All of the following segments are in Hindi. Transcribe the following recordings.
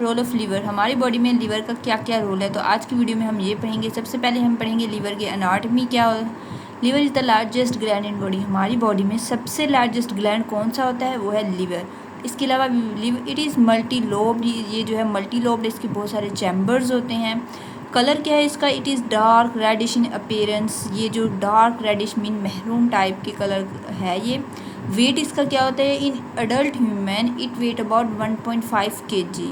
रोल ऑफ लीवर, हमारी बॉडी में लीवर का क्या क्या रोल है। तो आज की वीडियो में हम ये पढ़ेंगे। सबसे पहले हम पढ़ेंगे लीवर की एनाटॉमी क्या है। Liver is the largest gland in body, हमारी बॉडी में सबसे लार्जेस्ट ग्लैंड कौन सा होता है, वो है लीवर। इसके अलावा liver it is multi lobed, ये जो है मल्टी लोब्ड, इसके बहुत सारे चैम्बर्स होते हैं। कलर क्या है इसका, it is dark reddish in appearance, ये जो dark reddish mean maroon type के कलर है ये। वेट इसका क्या होता है, in adult human it weight about 1.5 kg,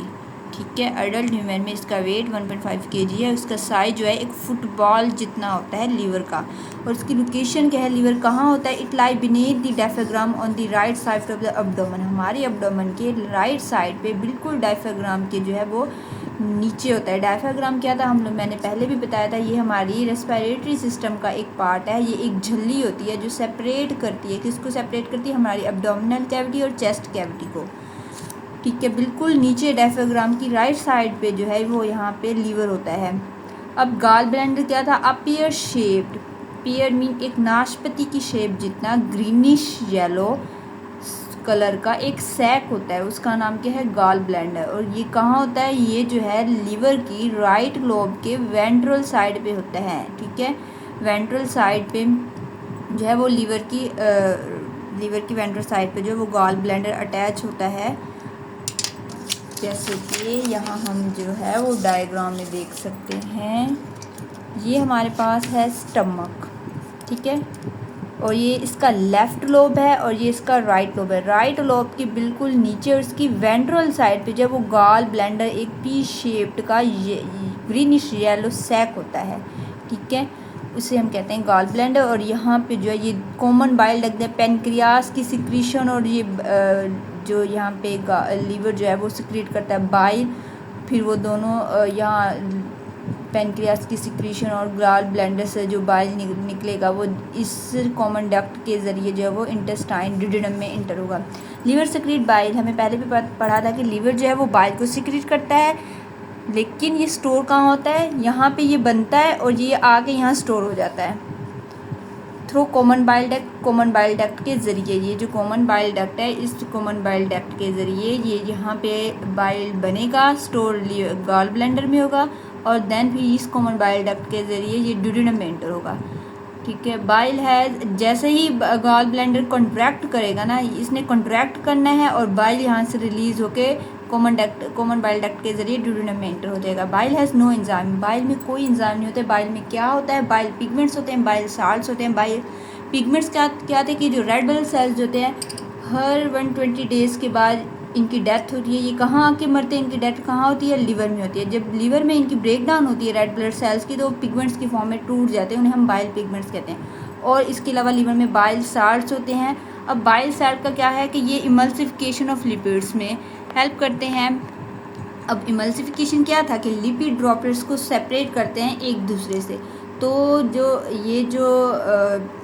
ठीक है। अडल्ट ह्यूमन में इसका वेट 1.5 kg है। उसका साइज जो है एक फुटबॉल जितना होता है लीवर का। और इसकी लोकेशन क्या है, लीवर कहाँ होता है, it lie beneath the diaphragm on the right side of the abdomen, हमारे अब्डोमेन के राइट साइड पे बिल्कुल डायफ्राम के जो है वो नीचे होता है। डायफ्राम क्या था, हम लोग मैंने पहले भी बताया था, ये हमारी रेस्पिरेटरी सिस्टम का एक पार्ट है। ये एक झिल्ली होती है जो सेपरेट करती है, किसको सेपरेट करती है, हमारी अब्डोमिनल कैविटी और चेस्ट कैविटी को, ठीक है। बिल्कुल नीचे डायफ्राम की राइट साइड पे जो है वो यहाँ पे लीवर होता है। अब गाल ब्लैंडर क्या था, अपीयर शेप्ड, पीयर मीन एक नाशपाती की शेप जितना ग्रीनिश येलो कलर का एक सैक होता है, उसका नाम क्या है, गाल ब्लैंडर। और ये कहाँ होता है, ये जो है लीवर की राइट लोब के वेंट्रल साइड पे होता है, ठीक है। वेंट्रल साइड पे जो है वो लीवर की वेंट्रल साइड पे जो है वो गाल ब्लैंडर अटैच होता है। जैसे कि यहाँ हम जो है वो डायग्राम में देख सकते हैं, ये हमारे पास है स्टमक, ठीक है। और ये इसका लेफ़्ट लोब है और ये इसका राइट लोब है। राइट लोब की बिल्कुल नीचे और इसकी वेंट्रल साइड पे जो वो गाल ब्लैंडर एक पी शेप्ड का ग्रीनिश येलो सैक होता है, ठीक है, उसे हम कहते हैं गाल ब्लैंडर। और यहाँ पे जो है ये कॉमन बाइल डक्ट है, पेनक्रियास की सिक्रीशन, और ये जो यहाँ पे लीवर जो है वो सिक्रीट करता है बाइल, फिर वो दोनों यहाँ पेनक्रियास की सिक्रीशन और गाल ब्लैंडर से जो बाइल निकलेगा वो इस कॉमन डक्ट के ज़रिए जो है वो इंटेस्टाइन डिडनम में इंटर होगा। लीवर सिक्रीट बाइल, हमें पहले भी पढ़ा था कि लीवर जो है वो बाइल को सिक्रीट करता है, लेकिन ये स्टोर कहाँ होता है, यहाँ पे ये बनता है और ये आके यहाँ स्टोर हो जाता है through common bile duct. Common bile duct के ज़रिए, ये जो कॉमन बाइल डक्ट है, इस कॉमन बाइल डक्ट के ज़रिए ये यहाँ पे बाइल बनेगा, स्टोर गाल ब्लैंडर में होगा, और देन फिर इस कॉमन बाइल डक्ट के ज़रिए ये ड्यूडेनम में एंटर होगा, ठीक है। बाइल है, जैसे ही गाल ब्लैंडर कॉन्ट्रैक्ट करेगा ना, इसने कॉन्ट्रैक्ट करना है और बाइल यहाँ से रिलीज़ होके कॉमन बाइल डक्ट के जरिए ड्यूडेनम में एंटर हो जाएगा। Bile has no enzyme, bile में कोई एंजाइम नहीं होता है। बाइल में क्या होता है, बाइल पिगमेंट्स होते हैं, बाइल साल्ट्स होते हैं। बाइल पिगमेंट्स क्या थे कि जो रेड ब्लड सेल्स होते हैं, हर 120 डेज़ के बाद इनकी डेथ होती है। ये कहाँ आके मरते हैं, इनकी डेथ कहाँ होती है, लिवर में होती है। जब लिवर में इनकी ब्रेक डाउन होती है रेड ब्लड सेल्स की, तो पिगमेंट्स की फॉर्म में टूट जाते हैं, उन्हें हम बाइल पिगमेंट्स कहते हैं। और इसके अलावा लिवर में बाइल साल्ट्स होते हैं। अब बाइल साल्ट का क्या है कि ये इमल्सिफिकेशन ऑफ लिपिड्स में हेल्प करते हैं। अब इमल्सिफिकेशन क्या था कि लिपिड ड्रॉपलेट्स को सेपरेट करते हैं एक दूसरे से। तो जो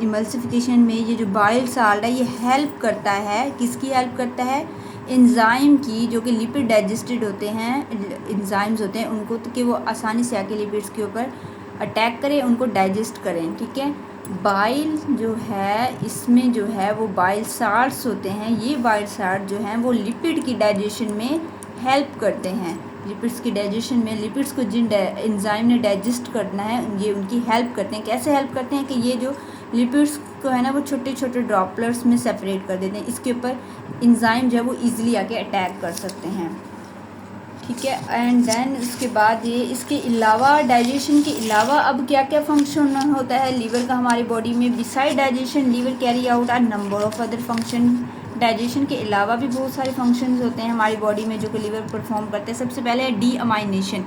इमल्सिफिकेशन में ये जो बाइल साल्ट है ये हेल्प करता है, किसकी हेल्प करता है, एंजाइम की, जो कि लिपिड डाइजेस्टेड होते हैं, एंजाइम्स होते हैं उनको, तो कि वो आसानी से आके लिपिड्स के ऊपर अटैक करें, उनको डाइजेस्ट करें, ठीक है। बाइल जो है इसमें जो है वो बाइल साल्ट्स होते हैं, ये बाइल साल्ट जो हैं वो लिपिड की डाइजेशन में हेल्प करते हैं। लिपिड्स की डाइजेशन में, लिपिड्स को जिन एंजाइम ने डाइजेस्ट करना है ये उनकी हेल्प करते हैं। कैसे हेल्प करते हैं कि ये जो लिपिड्स को है ना वो छोटे छोटे ड्रॉपलेट्स में सेपरेट कर देते हैं, इसके ऊपर एंजाइम जो है वो ईजिली आके अटैक कर सकते हैं, ठीक है। एंड देन उसके बाद ये इसके अलावा डाइजेशन के अलावा अब क्या क्या फंक्शन होता है लीवर का हमारी बॉडी में। Beside digestion liver carry out are number of other function, digestion के अलावा भी बहुत सारे फंक्शंस होते हैं हमारी बॉडी में जो कि लीवर परफॉर्म करते हैं। सबसे पहले है डी अमाइनेशन।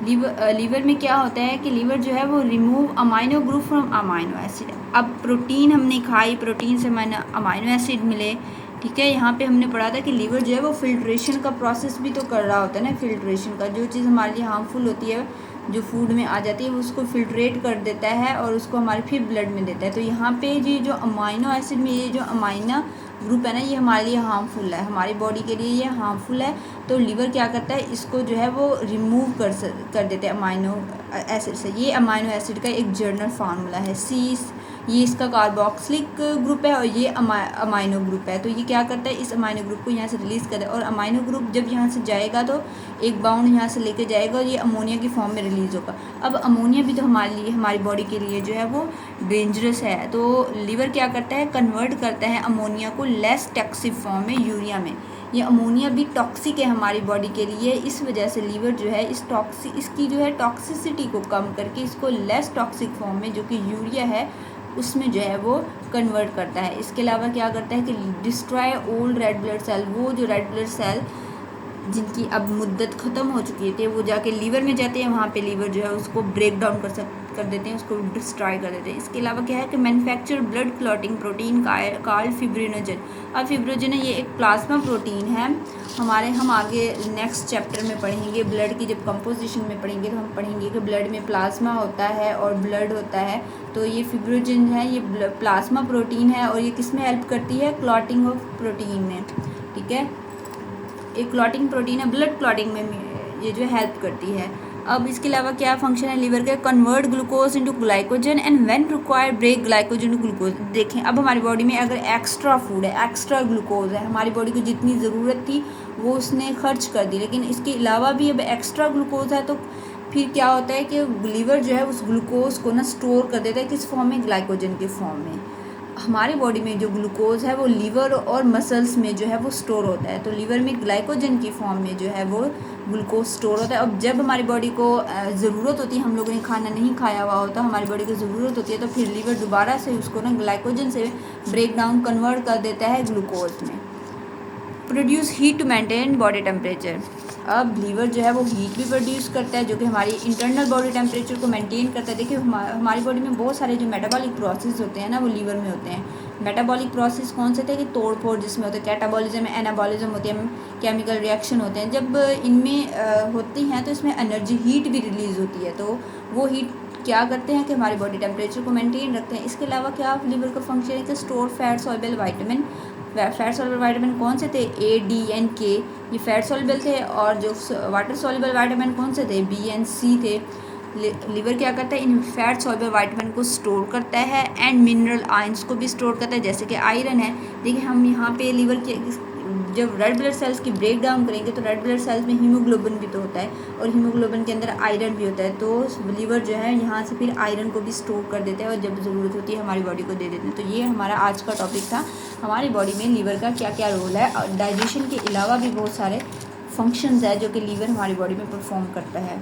लीवर में क्या होता है कि लीवर जो है वो remove amino group from amino acid. अब प्रोटीन हमने खाई, प्रोटीन से हमें अमाइनो एसिड मिले, ठीक है। यहाँ पे हमने पढ़ा था कि लीवर जो है वो फिल्ट्रेशन का प्रोसेस भी तो कर रहा होता है ना, फिल्ट्रेशन का, जो चीज़ हमारे लिए हार्मफुल होती है जो फूड में आ जाती है उसको फिल्ट्रेट कर देता है और उसको हमारे फिर ब्लड में देता है। तो यहाँ पे ये जो अमाइनो एसिड में ये जो अमाइना ग्रुप है ना, ये हमारे लिए हार्मफुल है, हमारी बॉडी के लिए ये हार्मफुल है। तो लीवर क्या करता है, इसको जो है वो रिमूव कर देते हैं अमाइनो एसिड से। ये अमाइनो एसिड का एक जनरल फार्मूला है, ये इसका कार्बोक्सिलिक ग्रुप है और ये अमाइनो ग्रुप है। तो ये क्या करता है, इस अमाइनो ग्रुप को यहाँ से रिलीज़ करता है और अमाइनो ग्रुप जब यहाँ से जाएगा तो एक बाउंड यहाँ से लेके जाएगा और ये अमोनिया की फॉर्म में रिलीज़ होगा। अब अमोनिया भी तो हमारे लिए, हमारी बॉडी के लिए जो है वो डेंजरस है। तो लीवर क्या करता है, कन्वर्ट करता है अमोनिया को लेस टॉक्सिक फॉर्म में यूरिया में। ये अमोनिया भी टॉक्सिक है हमारी बॉडी के लिए, इस वजह से लीवर जो है इसकी जो है टॉक्सिसिटी को कम करके इसको लेस टॉक्सिक फॉर्म में जो कि यूरिया है उसमें जो है वो कन्वर्ट करता है। इसके अलावा क्या करता है कि destroy old red blood cell, वो जो रेड ब्लड सेल जिनकी अब मुद्दत ख़त्म हो चुकी थी वो जाके लीवर में जाते हैं, वहाँ पे लीवर जो है उसको ब्रेक डाउन कर देते हैं, उसको डिस्ट्रॉय कर देते हैं। इसके अलावा क्या है कि manufacture blood clotting protein called fibrinogen. अब फिब्रिनोजन है, ये एक प्लाज्मा प्रोटीन है। हम आगे नेक्स्ट चैप्टर में पढ़ेंगे, ब्लड की जब कंपोजिशन में पढ़ेंगे तो हम पढ़ेंगे कि ब्लड में प्लाज्मा होता है और ब्लड होता है। तो ये फिब्रिनोजन है, ये प्लाज्मा प्रोटीन है और ये किस में हेल्प करती है, क्लॉटिंग ऑफ प्रोटीन में। ठीक है, एक क्लॉटिंग प्रोटीन है, ब्लड क्लॉटिंग में ये जो हेल्प करती है। अब इसके अलावा क्या फंक्शन है लीवर का, convert glucose into glycogen and when required break glycogen to glucose. देखें, अब हमारी बॉडी में अगर एक्स्ट्रा फूड है, एक्स्ट्रा ग्लूकोज है, हमारी बॉडी को जितनी ज़रूरत थी वो उसने खर्च कर दी, लेकिन इसके अलावा भी अब एक्स्ट्रा ग्लूकोज है तो फिर क्या होता है कि लीवर जो है उस ग्लूकोज को ना स्टोर कर देता है, किस फॉर्म में, ग्लाइकोजन के फॉर्म में। हमारी बॉडी में जो ग्लूकोज है वो लीवर और मसल्स में जो है वो स्टोर होता है, तो लीवर में ग्लाइकोजन की फॉर्म में जो है वो ग्लूकोज स्टोर होता है। अब जब हमारी बॉडी को ज़रूरत होती है, हम लोगों ने खाना नहीं खाया हुआ होता, हमारी बॉडी को ज़रूरत होती है तो फिर लीवर दोबारा से उसको ना ग्लाइकोजन से ब्रेक डाउन कन्वर्ट कर देता है ग्लूकोज में। Produce heat to maintain body temperature. अब लीवर जो है वो हीट भी प्रोड्यूस करता है जो कि हमारी इंटरनल बॉडी टेम्परेचर को मेंटेन करता है। देखिए हमारी बॉडी में बहुत सारे जो मेटाबॉलिक प्रोसेस होते हैं ना वो लीवर में होते हैं। मेटाबॉलिक प्रोसेस कौन से थे कि तोड़ फोड़ जिसमें होते हैं, कैटाबॉलिज्म, एनाबॉलिज्म होती है, केमिकल रिएक्शन होते हैं। जब इनमें होती हैं तो इसमें एनर्जी हीट भी रिलीज़ होती है, तो वो हीट क्या करते हैं कि हमारी बॉडी टेम्परेचर को मेंटेन रखते हैं। इसके अलावा क्या लीवर का फंक्शन है कि store fat soluble vitamin. Fat soluble vitamin कौन से थे, ए, डी एंड के, ये फैट सॉल्युबल थे। और जो वाटर सॉल्युबल वाइटामिन कौन से थे, बी एंड सी थे। लीवर क्या करता है, इन फैट सॉल्युबल वाइटामिन को स्टोर करता है एंड मिनरल आयंस को भी स्टोर करता है, जैसे कि आयरन है। देखिए हम यहाँ पे लीवर के जब रेड ब्लड सेल्स की ब्रेक डाउन करेंगे तो रेड ब्लड सेल्स में हीमोग्लोबिन भी तो होता है और हीमोग्लोबिन के अंदर आयरन भी होता है, तो लीवर जो है यहाँ से फिर आयरन को भी स्टोर कर देता है और जब ज़रूरत होती है हमारी बॉडी को दे देते हैं। तो ये हमारा आज का टॉपिक था, हमारी बॉडी में लीवर का क्या क्या रोल है। और डाइजेशन के अलावा भी बहुत सारे फंक्शंस है जो कि लीवर हमारी बॉडी में परफॉर्म करता है।